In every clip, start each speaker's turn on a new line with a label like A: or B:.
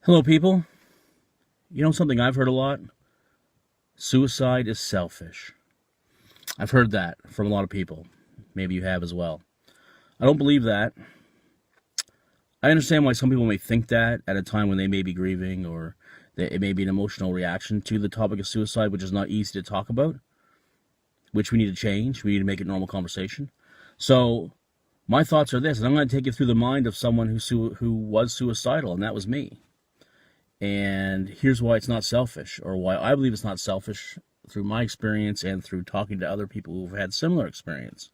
A: Hello, people. You know something I've heard a lot? Suicide is selfish. I've heard that from a lot of people. Maybe you have as well. I don't believe that. I understand why some people may think that at a time when they may be grieving or that it may be an emotional reaction to the topic of suicide, which is not easy to talk about, which we need to change. We need to make it normal conversation. So my thoughts are this, and I'm going to take you through the mind of someone who was suicidal, and that was me. And here's why it's not selfish, or why I believe it's not selfish through my experience and through talking to other people who've had similar experience.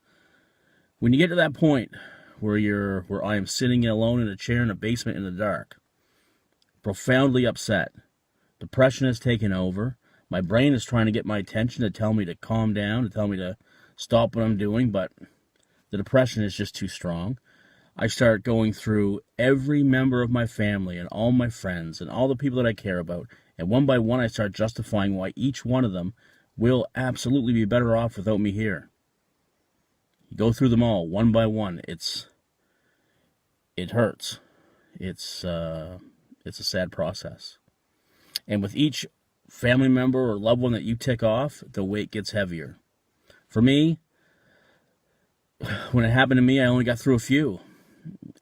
A: When you get to that point where I am sitting alone in a chair in a basement in the dark, profoundly upset, depression has taken over, my brain is trying to get my attention to tell me to calm down, to tell me to stop what I'm doing, but the depression is just too strong. I start going through every member of my family and all my friends and all the people that I care about. And one by one, I start justifying why each one of them will absolutely be better off without me here. You go through them all, one by one. It hurts. It's a sad process. And with each family member or loved one that you tick off, the weight gets heavier. For me, when it happened to me, I only got through a few.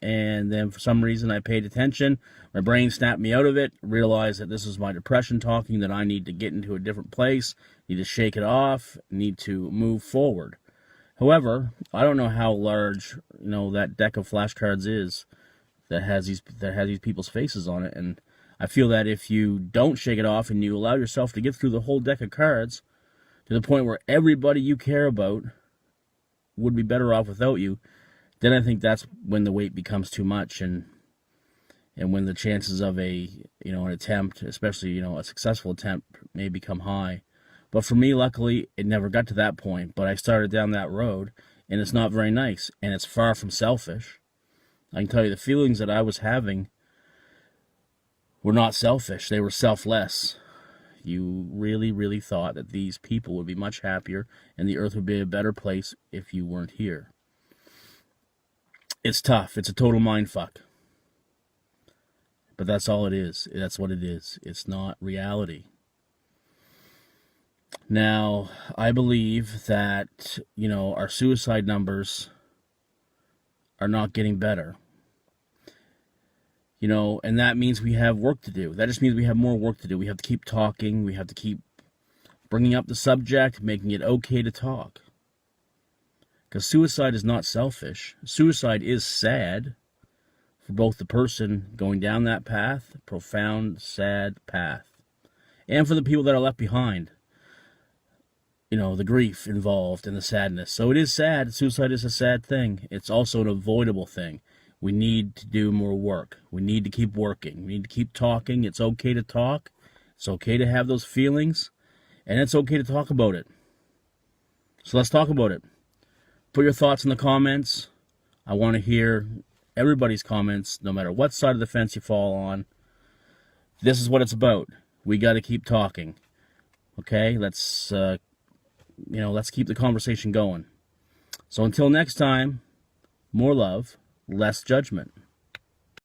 A: And then for some reason I paid attention. My brain snapped me out of it, realized that this is my depression talking, that I need to get into a different place, need to shake it off, need to move forward. However, I don't know how large, that deck of flashcards is that has these people's faces on it, and I feel that if you don't shake it off and you allow yourself to get through the whole deck of cards to the point where everybody you care about would be better off without you, then I think that's when the weight becomes too much, and when the chances of an attempt, especially a successful attempt, may become high. But for me, luckily, it never got to that point. But I started down that road, and it's not very nice, and it's far from selfish. I can tell you the feelings that I was having were not selfish; they were selfless. You really, really thought that these people would be much happier, and the earth would be a better place if you weren't here. It's tough. It's a total mindfuck. But that's all it is. That's what it is. It's not reality. Now, I believe that, our suicide numbers are not getting better. And that means we have work to do. That just means we have more work to do. We have to keep talking. We have to keep bringing up the subject, making it okay to talk. Because suicide is not selfish. Suicide is sad for both the person going down that path, profound, sad path, and for the people that are left behind. The grief involved and the sadness. So it is sad. Suicide is a sad thing. It's also an avoidable thing. We need to do more work. We need to keep working. We need to keep talking. It's okay to talk. It's okay to have those feelings. And it's okay to talk about it. So let's talk about it. Put your thoughts in the comments. I want to hear everybody's comments, no matter what side of the fence you fall on. This is what it's about. We got to keep talking. Okay, let's keep the conversation going. So until next time, more love, less judgment.